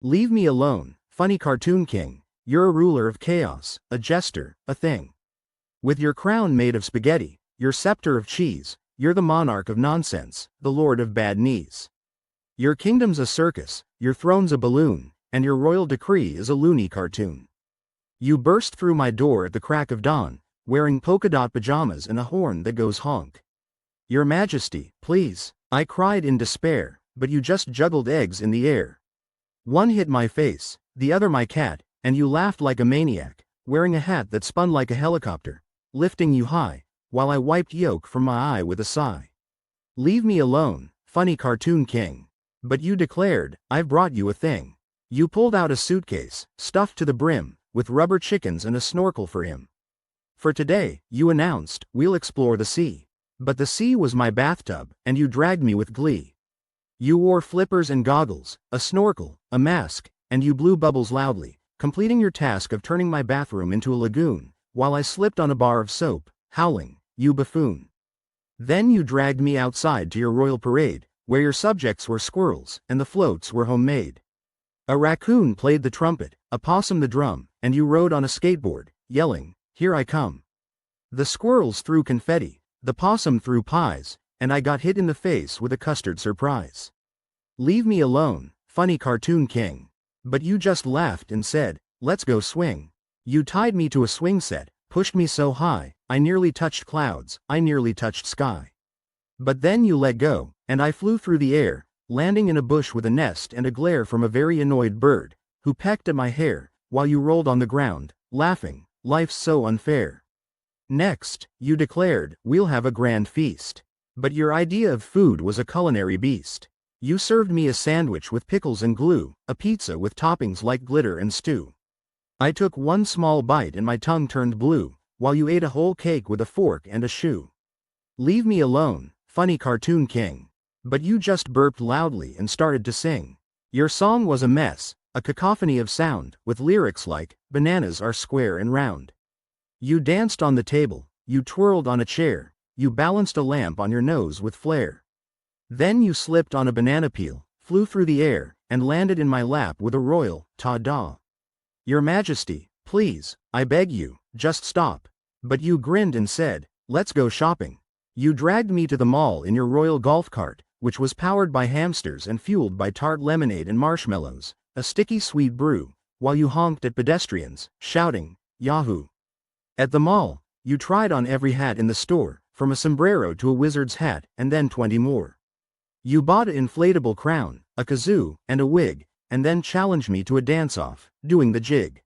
Leave me alone, funny cartoon king. You're a ruler of chaos, a jester, a thing. With your crown made of spaghetti, your scepter of cheese, you're the monarch of nonsense, the lord of bad knees. Your kingdom's a circus, your throne's a balloon, and your royal decree is a loony cartoon. You burst through my door at the crack of dawn, wearing polka-dot pajamas and a horn that goes honk. Your Majesty, please, I cried in despair, but you just juggled eggs in the air. One hit my face, the other my cat, and you laughed like a maniac, wearing a hat that spun like a helicopter, lifting you high, while I wiped yolk from my eye with a sigh. Leave me alone, funny cartoon king. But you declared, I've brought you a thing. You pulled out a suitcase, stuffed to the brim, with rubber chickens and a snorkel for him. For today, you announced, we'll explore the sea. But the sea was my bathtub, and you dragged me with glee. You wore flippers and goggles, a snorkel, a mask, and you blew bubbles loudly, completing your task of turning my bathroom into a lagoon, while I slipped on a bar of soap, howling, you buffoon. Then you dragged me outside to your royal parade, where your subjects were squirrels, and the floats were homemade. A raccoon played the trumpet, a possum the drum, and you rode on a skateboard, yelling, here I come. The squirrels threw confetti, the possum threw pies, and I got hit in the face with a custard surprise. Leave me alone, funny cartoon king. But you just laughed and said, let's go swing. You tied me to a swing set, pushed me so high, I nearly touched clouds, I nearly touched sky. But then you let go, and I flew through the air, landing in a bush with a nest and a glare from a very annoyed bird, who pecked at my hair, while you rolled on the ground, laughing, life's so unfair. Next, you declared, we'll have a grand feast. But your idea of food was a culinary beast. You served me a sandwich with pickles and glue, a pizza with toppings like glitter and stew. I took one small bite and my tongue turned blue, while you ate a whole cake with a fork and a shoe. Leave me alone, funny cartoon king. But you just burped loudly and started to sing. Your song was a mess, a cacophony of sound, with lyrics like, bananas are square and round. You danced on the table, you twirled on a chair, you balanced a lamp on your nose with flair. Then you slipped on a banana peel, flew through the air, and landed in my lap with a royal, ta-da. Your Majesty, please, I beg you, just stop. But you grinned and said, let's go shopping. You dragged me to the mall in your royal golf cart, which was powered by hamsters and fueled by tart lemonade and marshmallows, a sticky sweet brew, while you honked at pedestrians, shouting, Yahoo! At the mall, you tried on every hat in the store, from a sombrero to a wizard's hat, and then 20 more. You bought an inflatable crown, a kazoo, and a wig, and then challenged me to a dance-off, doing the jig.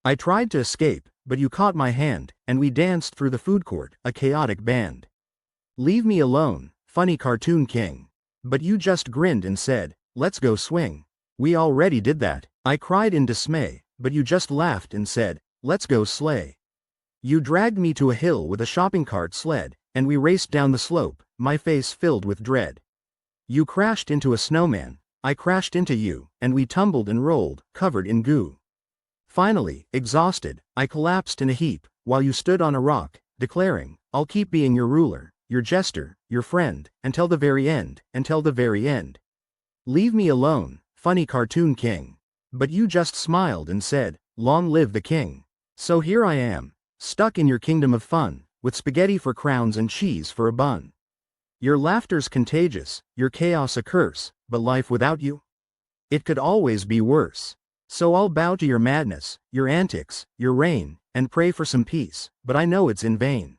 I tried to escape, but you caught my hand, and we danced through the food court, a chaotic band. Leave me alone, funny cartoon king. But you just grinned and said, let's go swing. We already did that. I cried in dismay, but you just laughed and said, let's go sleigh. You dragged me to a hill with a shopping cart sled, and we raced down the slope, my face filled with dread. You crashed into a snowman, I crashed into you, and we tumbled and rolled, covered in goo. Finally, exhausted, I collapsed in a heap, while you stood on a rock, declaring, I'll keep being your ruler, your jester, your friend, until the very end, until the very end. Leave me alone, funny cartoon king. But you just smiled and said, long live the king. So here I am, stuck in your kingdom of fun, with spaghetti for crowns and cheese for a bun. Your laughter's contagious, your chaos a curse, but life without you? It could always be worse. So I'll bow to your madness, your antics, your reign, and pray for some peace, but I know it's in vain.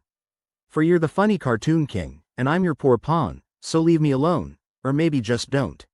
For you're the funny cartoon king, and I'm your poor pawn, so leave me alone, or maybe just don't.